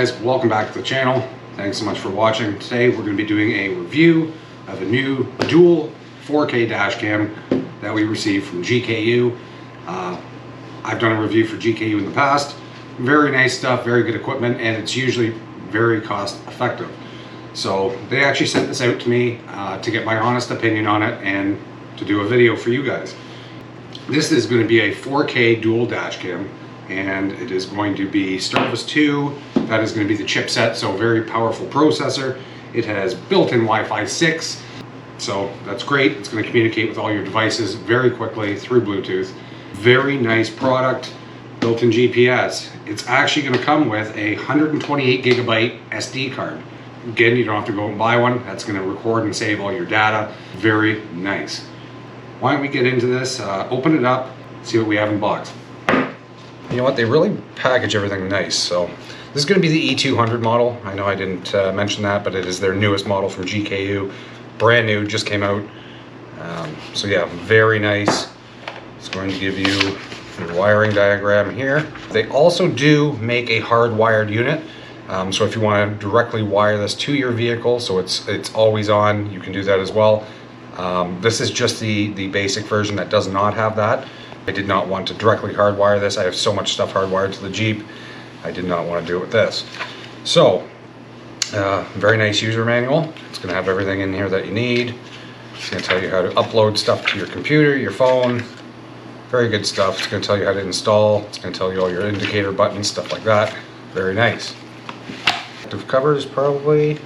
guys, welcome back to the channel. Thanks so much for watching. Today we're going to be doing a review of a new dual 4K dash cam that we received from GKU. I've done a review for GKU in the past. Very nice stuff, very good equipment, and it's usually very cost effective. So they actually sent this out to me to get my honest opinion on it and to do a video for you guys. This is going to be a 4K dual dash cam, and it is going to be Starvis 2. That is going to be the chipset, so very powerful processor. It has built-in Wi-Fi 6, so that's great. It's going to communicate with all your devices very quickly through Bluetooth. Very nice product, built-in GPS. It's actually going to come with a 128 gigabyte SD card. Again, you don't have to go and buy one. That's going to record and save all your data. Very nice. Why don't we get into this, open it up, see what we have in the box. You know what, they really package everything nice. So this is going to be the E200 model. I know I didn't mention that, but it is their newest model from GKU. Brand new, just came out. So yeah, very nice. It's going to give you your wiring diagram here. They also do make a hardwired unit. So if you want to directly wire this to your vehicle, so it's always on, you can do that as well. This is just the basic version that does not have that. I did not want to directly hardwire this. I have so much stuff hardwired to the Jeep. I did not want to do it with this. So, very nice user manual. It's going to have everything in here that you need. It's going to tell you how to upload stuff to your computer, your phone. Very good stuff. It's going to tell you how to install. It's going to tell you all your indicator buttons, stuff like that. Very nice. Active covers, probably.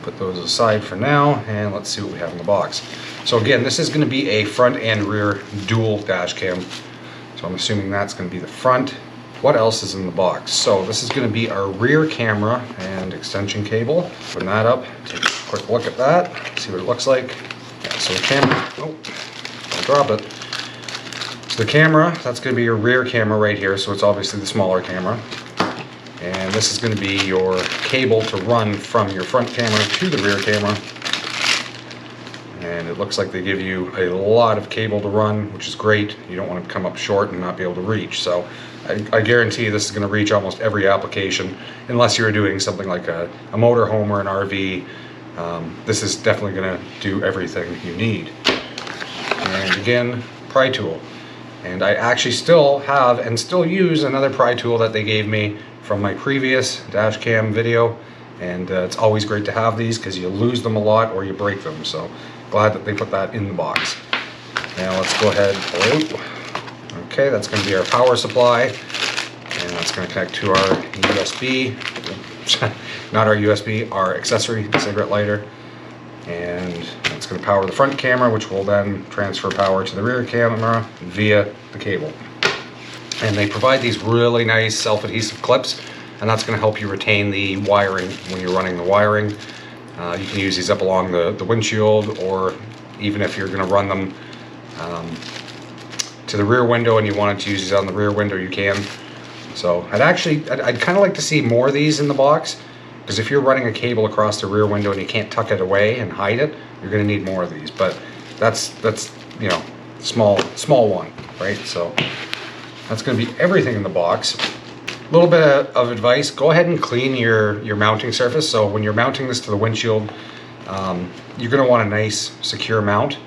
Put those aside for now, and let's see what we have in the box. So again, this is going to be a front and rear dual dash cam. So I'm assuming that's going to be the front. What else is in the box? So this is going to be our rear camera and extension cable. Open that up, take a quick look at that, see what it looks like. Yeah, so the camera, oh, don't drop it. So the camera, that's going to be your rear camera right here, so it's obviously the smaller camera. And this is going to be your cable to run from your front camera to the rear camera. And it looks like they give you a lot of cable to run, which is great. You don't want to come up short and not be able to reach. So I guarantee this is going to reach almost every application, unless you're doing something like a motorhome or an RV. This is definitely going to do everything you need. And again, pry tool. And I actually still have and still use another pry tool that they gave me from my previous dash cam video, and it's always great to have these because you lose them a lot or you break them. So glad that they put that in the box. Now let's go ahead. Okay, that's going to be our power supply, and that's going to connect to our USB. Not our USB, our accessory cigarette lighter. And it's going to power the front camera, which will then transfer power to the rear camera via the cable. And they provide these really nice self-adhesive clips, and that's going to help you retain the wiring when you're running the wiring. You can use these up along the windshield, or even if you're going to run them to the rear window and you wanted to use these on the rear window, you can. So I'd kind of like to see more of these in the box, because if you're running a cable across the rear window and you can't tuck it away and hide it, you're going to need more of these. But that's you know, small one, right? So that's going to be everything in the box. A little bit of advice: go ahead and clean your mounting surface. So when you're mounting this to the windshield, you're going to want a nice, secure mount.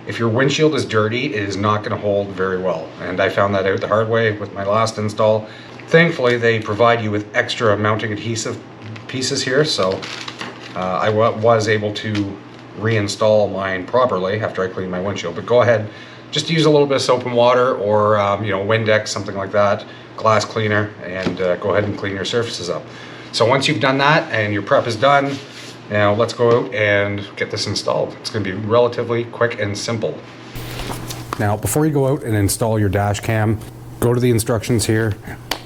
If your windshield is dirty, it is not going to hold very well. And I found that out the hard way with my last install. Thankfully, they provide you with extra mounting adhesive pieces here, so I was able to reinstall mine properly after I cleaned my windshield. But go ahead, just use a little bit of soap and water, or you know, Windex, something like that, glass cleaner, and go ahead and clean your surfaces up. So once you've done that and your prep is done, now let's go out and get this installed. It's going to be relatively quick and simple. Now, before you go out and install your dash cam, go to the instructions here.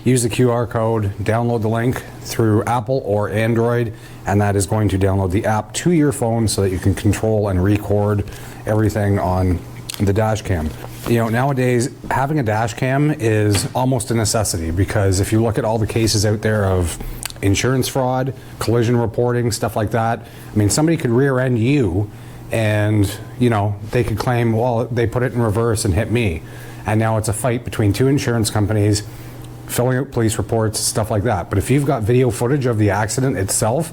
Use the QR code, download the link through Apple or Android, and that is going to download the app to your phone so that you can control and record everything on the dash cam. You know, nowadays having a dash cam is almost a necessity, because if you look at all the cases out there of insurance fraud, collision reporting, stuff like that, I mean, somebody could rear end you and, you know, they could claim, well, they put it in reverse and hit me. And now it's a fight between two insurance companies filling out police reports, stuff like that. But if you've got video footage of the accident itself,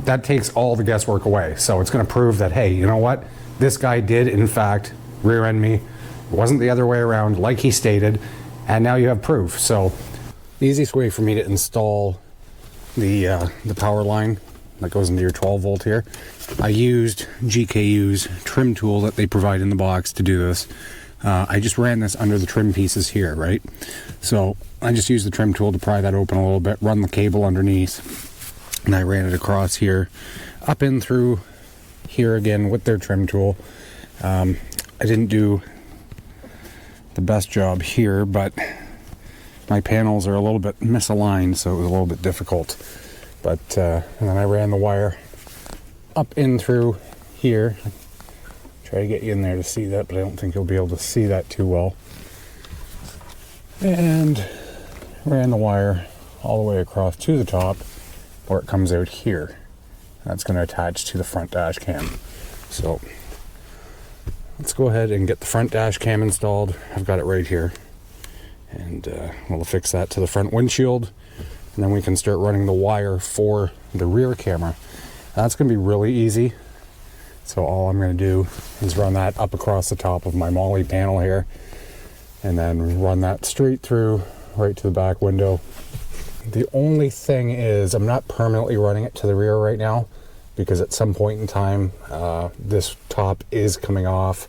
that takes all the guesswork away. So it's going to prove that, hey, you know what? This guy did, in fact, rear end me. It wasn't the other way around, like he stated. And now you have proof. So the easiest way for me to install the power line that goes into your 12 volt here, I used GKU's trim tool that they provide in the box to do this. I just ran this under the trim pieces here, right? So I just used the trim tool to pry that open a little bit, run the cable underneath, and I ran it across here, up in through here again with their trim tool. I didn't do the best job here, but my panels are a little bit misaligned, so it was a little bit difficult. But and then I ran the wire up in through here. Try to get you in there to see that, but I don't think you'll be able to see that too well. And ran the wire all the way across to the top where it comes out here. That's going to attach to the front dash cam. So let's go ahead and get the front dash cam installed. I've got it right here. And we'll affix that to the front windshield. And then we can start running the wire for the rear camera. That's going to be really easy. So all I'm going to do is run that up across the top of my Molly panel here, and then run that straight through right to the back window. The only thing is I'm not permanently running it to the rear right now, because at some point in time this top is coming off.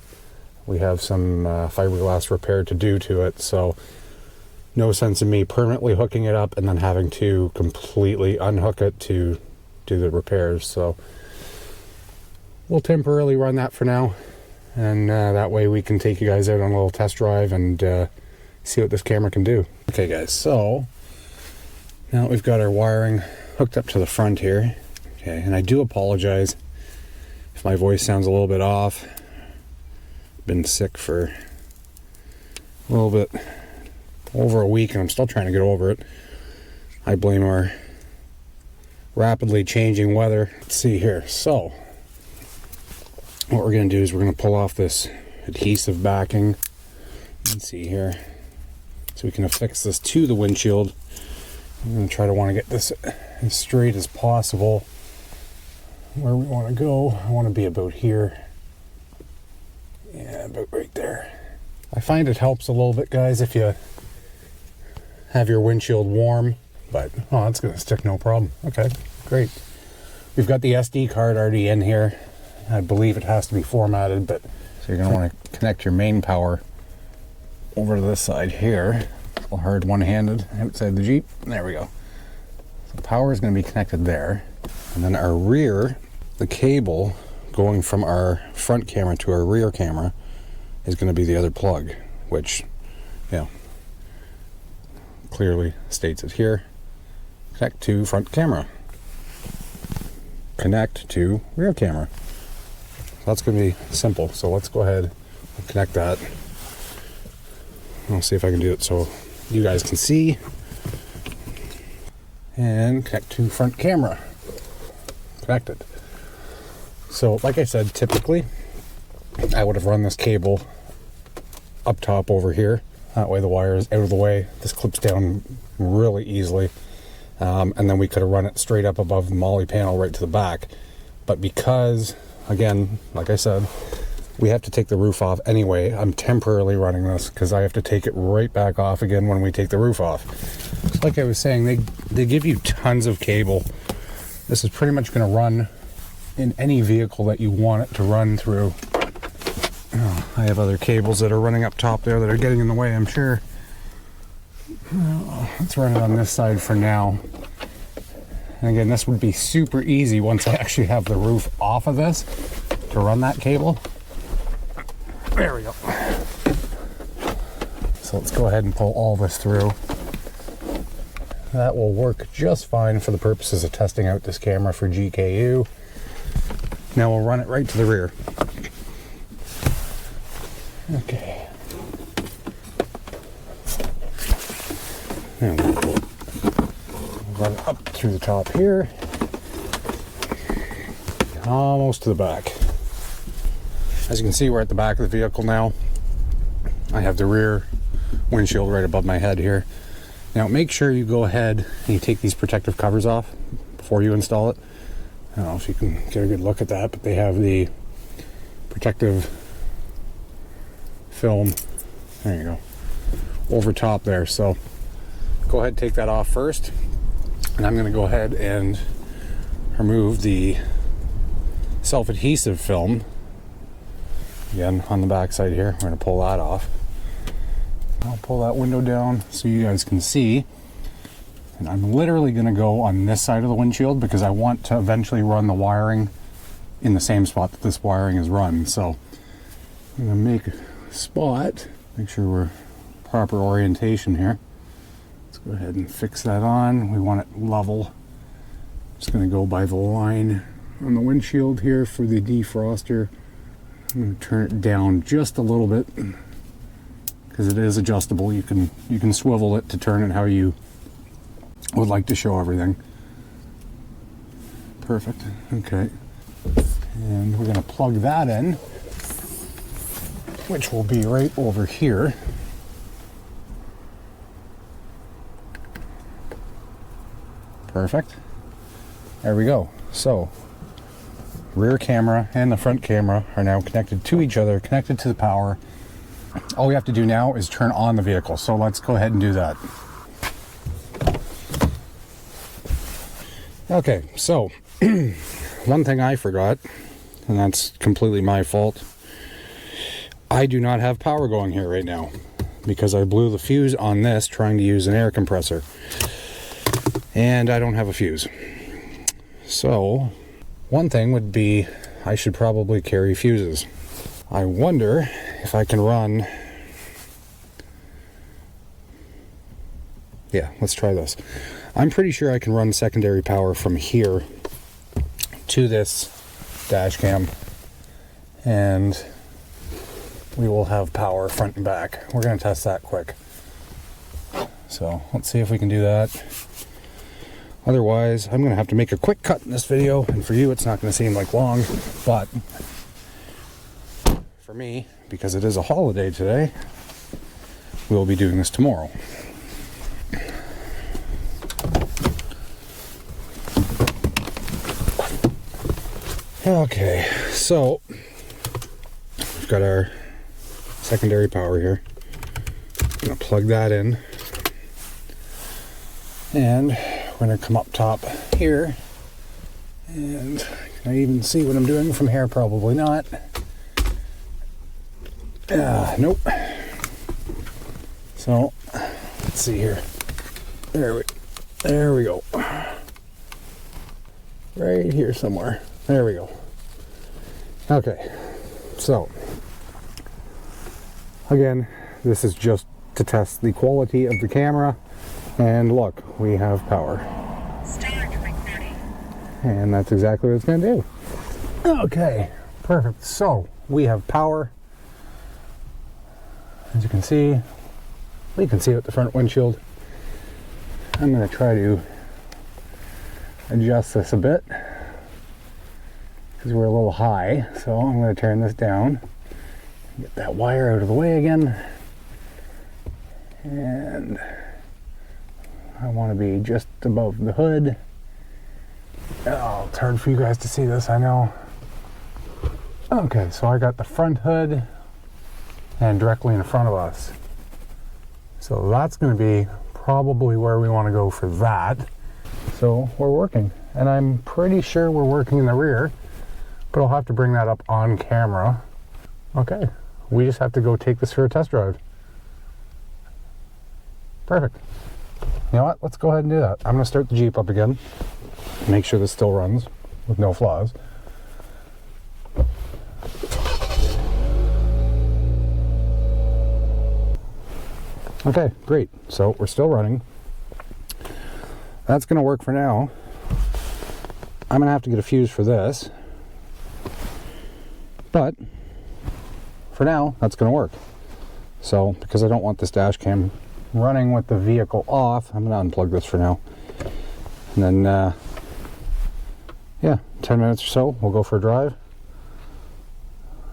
We have some fiberglass repair to do to it, so no sense in me permanently hooking it up and then having to completely unhook it to do the repairs. So we'll temporarily run that for now, and that way we can take you guys out on a little test drive and see what this camera can do. Okay guys, so now we've got our wiring hooked up to the front here. Okay, and I do apologize if my voice sounds a little bit off. Been sick for a little bit over a week and I'm still trying to get over it. I blame our rapidly changing weather. Let's see here. So what we're going to do is we're going to pull off this adhesive backing. Let's see here. So we can affix this to the windshield. I'm going to try to want to get this as straight as possible. Where we want to go, I want to be about here. Yeah, about right there. I find it helps a little bit, guys, if you have your windshield warm, but oh, that's going to stick no problem. Okay, great. We've got the SD card already in here. I believe it has to be formatted, but so you're going to want to connect your main power over to this side here. I'll hard one-handed outside the Jeep. There we go. So power is going to be connected there, and then our rear, the cable going from our front camera to our rear camera is going to be the other plug, which, yeah, clearly states it here. Connect to front camera. Connect to rear camera. So that's going to be simple. So let's go ahead and connect that. I'll see if I can do it so you guys can see. And connect to front camera. Connected. So like I said, typically I would have run this cable up top over here. That way the wire is out of the way. This clips down really easily. And then we could have run it straight up above the Molly panel right to the back. But because, again, like I said, we have to take the roof off anyway, I'm temporarily running this because I have to take it right back off again when we take the roof off. So like I was saying, they give you tons of cable. This is pretty much going to run in any vehicle that you want it to run through. Oh, I have other cables that are running up top there that are getting in the way, I'm sure. Let's run it on this side for now. And again, this would be super easy once I actually have the roof off of this to run that cable. There we go. So let's go ahead and pull all this through. That will work just fine for the purposes of testing out this camera for GKU. Now we'll run it right to the rear. Okay. And we'll run it up through the top here. Almost to the back. As you can see, we're at the back of the vehicle now. I have the rear windshield right above my head here. Now make sure you go ahead and you take these protective covers off before you install it. I don't know if you can get a good look at that, but they have the protective film, there you go, over top there. So go ahead and take that off first, and I'm going to go ahead and remove the self-adhesive film again on the back side here. We're going to pull that off. I'll pull that window down so you guys can see, and I'm literally going to go on this side of the windshield because I want to eventually run the wiring in the same spot that this wiring is run. So I'm going to make a spot, make sure we're proper orientation here. Let's go ahead and fix that on. We want it level. Just going to go by the line on the windshield here for the defroster. I'm going to turn it down just a little bit because it is adjustable. You can swivel it to turn it how you would like to show everything. Perfect. Okay. And we're going to plug that in, which will be right over here. Perfect. There we go. So, rear camera and the front camera are now connected to each other, connected to the power. All we have to do now is turn on the vehicle. So let's go ahead and do that. Okay, so one thing I forgot, and that's completely my fault. I do not have power going here right now because I blew the fuse on this trying to use an air compressor. And I don't have a fuse. So one thing would be I should probably carry fuses. I wonder if I can run. Yeah, let's try this. I'm pretty sure I can run secondary power from here to this dash cam, and we will have power front and back. We're going to test that quick. So let's see if we can do that. Otherwise, I'm going to have to make a quick cut in this video, and for you it's not going to seem like long, but for me, because it is a holiday today, we'll be doing this tomorrow. Okay, so we've got our secondary power here. I'm going to plug that in, and we're going to come up top here, and can I even see what I'm doing from here? Probably not. Nope. So let's see here. There we go. Right here somewhere. There we go. Okay. So again, this is just to test the quality of the camera, and look, we have power. And that's exactly what it's going to do. Okay, perfect. So we have power. As you can see, we can see it with the front windshield. I'm going to try to adjust this a bit because we're a little high. So I'm going to turn this down, get that wire out of the way again, and I want to be just above the hood. Oh, it's hard for you guys to see this, I know. Okay, so I got the front hood and directly in front of us. So that's going to be probably where we want to go for that. So we're working, and I'm pretty sure we're working in the rear, but I'll have to bring that up on camera. Okay, we just have to go take this for a test drive. Perfect. You know what? Let's go ahead and do that. I'm going to start the Jeep up again. Make sure this still runs with no flaws. Okay, great. So we're still running. That's going to work for now. I'm going to have to get a fuse for this. But for now, that's going to work. So because I don't want this dash cam running with the vehicle off, I'm going to unplug this for now. And then, yeah, 10 minutes or so, we'll go for a drive.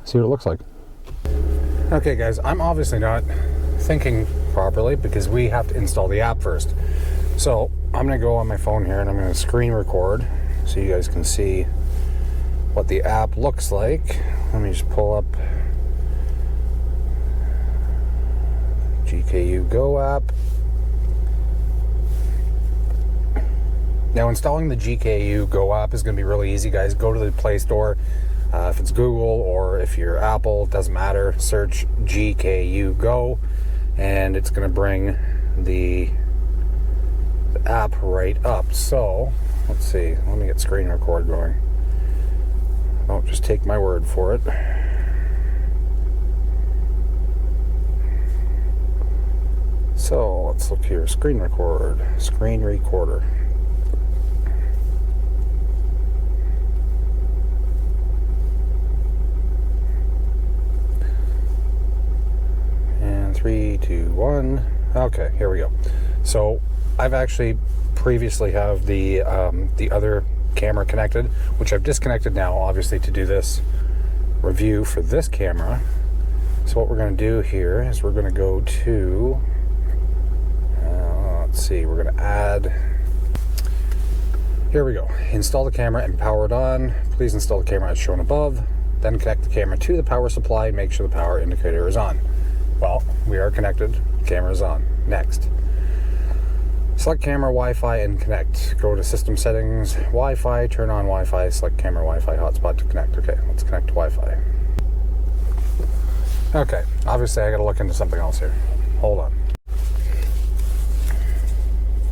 See what it looks like. Okay guys, I'm obviously not thinking properly because we have to install the app first. So I'm going to go on my phone here and I'm going to screen record so you guys can see what the app looks like. Let me just pull up GKU Go app. Now, installing the GKU Go app is going to be really easy, guys. Go to the Play Store. If it's Google or if you're Apple, it doesn't matter. Search GKU Go, and it's going to bring the app right up. So, let's see. Let me get screen record going. Don't just take my word for it. So, let's look here. Screen record. Screen recorder. And 3, 2, 1. Okay, here we go. So I've actually previously have the other camera connected, which I've disconnected now, obviously, to do this review for this camera. So what we're going to do here is we're going to go to, let's see, we're going to add, here we go, install the camera and power it on. Please install the camera as shown above. Then connect the camera to the power supply and make sure the power indicator is on. Well, we are connected, camera is on. Next. Select camera, Wi-Fi, and connect. Go to system settings, Wi-Fi, turn on Wi-Fi, select camera, Wi-Fi, hotspot to connect. Okay, let's connect to Wi-Fi. Okay, obviously I gotta look into something else here. Hold on.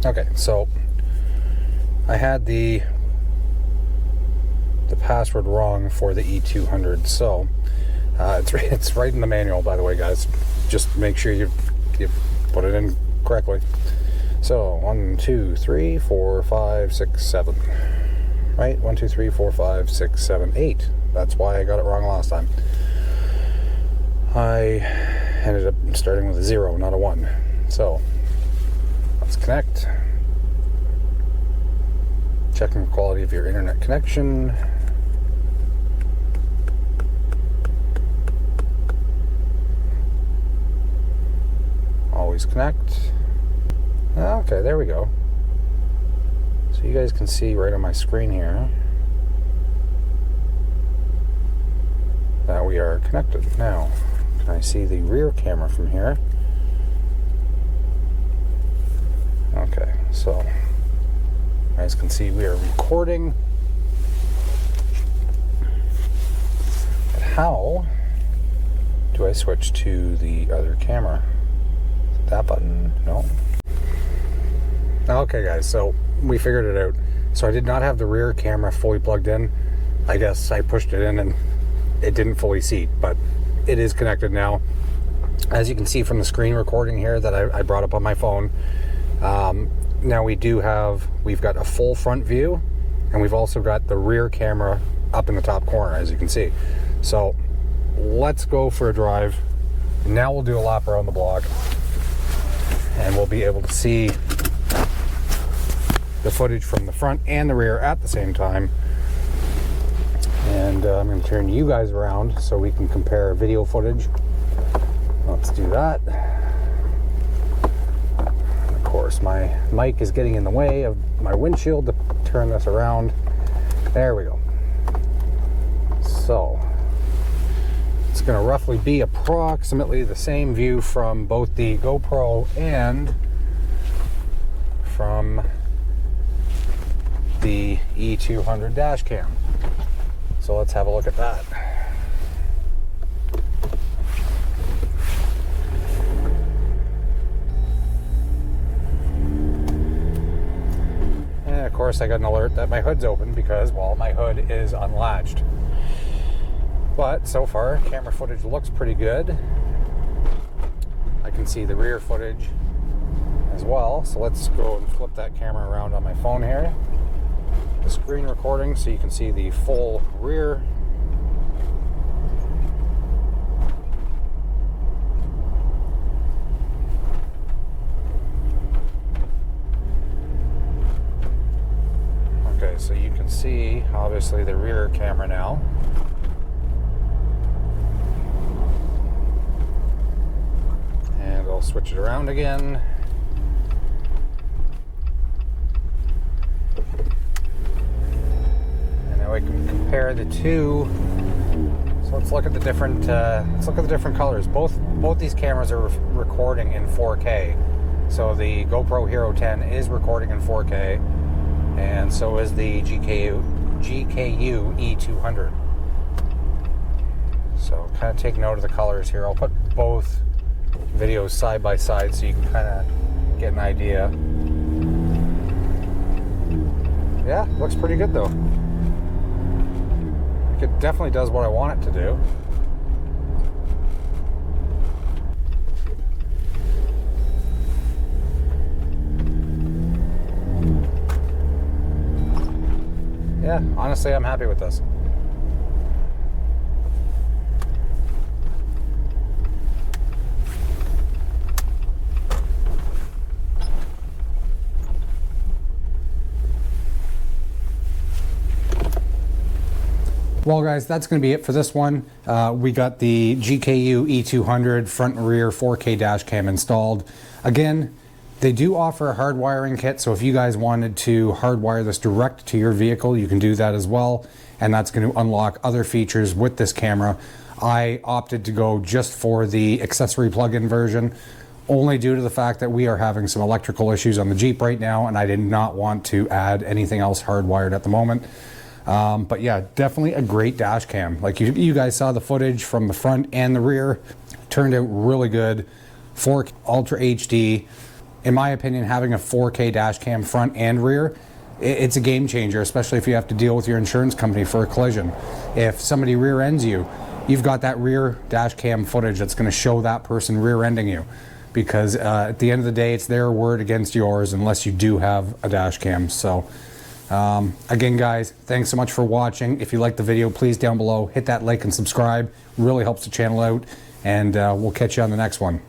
Okay, so I had the password wrong for the E200, so it's right in the manual, by the way, guys. Just make sure you put it in correctly. So 1, 2, 3, 4, 5, 6, 7. Right? 1, 2, 3, 4, 5, 6, 7, 8. That's why I got it wrong last time. I ended up starting with a 0, not a 1. So let's connect. Checking the quality of your internet connection. Always connect. Okay, there we go. So you guys can see right on my screen here that we are connected. Now, can I see the rear camera from here? Okay, so you guys can see we are recording. But how do I switch to the other camera? That button? No. Okay, guys, so we figured it out. So I did not have the rear camera fully plugged in. I guess I pushed it in and it didn't fully seat, but it is connected now. As you can see from the screen recording here that I brought up on my phone, now we've got a full front view, and we've also got the rear camera up in the top corner, as you can see. So let's go for a drive. Now we'll do a lap around the block, and we'll be able to see the footage from the front and the rear at the same time. And I'm going to turn you guys around so we can compare video footage. Let's do that. Of course, my mic is getting in the way of my windshield to turn this around. There we go. So it's going to roughly be approximately the same view from both the GoPro and from the E200 dash cam. So let's have a look at that. And of course I got an alert that my hood's open because, well, my hood is unlatched. But so far, camera footage looks pretty good. I can see the rear footage as well. So let's go and flip that camera around on my phone here. The screen recording so you can see the full rear. Okay, so you can see obviously the rear camera now. And we'll switch it around again. And now we can compare the two. So let's look at the different colors. Both these cameras are recording in 4K. So the GoPro Hero 10 is recording in 4K, and so is the GKU E200. So kind of take note of the colors here. I'll put both videos side by side so you can kind of get an idea. Yeah, looks pretty good though. It definitely does what I want it to do. Yeah, honestly, I'm happy with this. Well guys, that's going to be it for this one. We got the GKU E200 front and rear 4K dash cam installed. Again, they do offer a hard wiring kit, so if you guys wanted to hardwire this direct to your vehicle, you can do that as well, and that's going to unlock other features with this camera. I opted to go just for the accessory plug-in version, only due to the fact that we are having some electrical issues on the Jeep right now, and I did not want to add anything else hardwired at the moment. But yeah, definitely a great dash cam. Like you guys saw the footage from the front and the rear. Turned out really good. 4K Ultra HD. In my opinion, having a 4K dash cam front and rear, it's a game changer, especially if you have to deal with your insurance company for a collision. If somebody rear ends you, you've got that rear dash cam footage that's going to show that person rear ending you. Because at the end of the day, it's their word against yours unless you do have a dash cam. So again guys, thanks so much for watching. If you liked the video, please down below hit that like and subscribe. Really helps the channel out, and we'll catch you on the next one.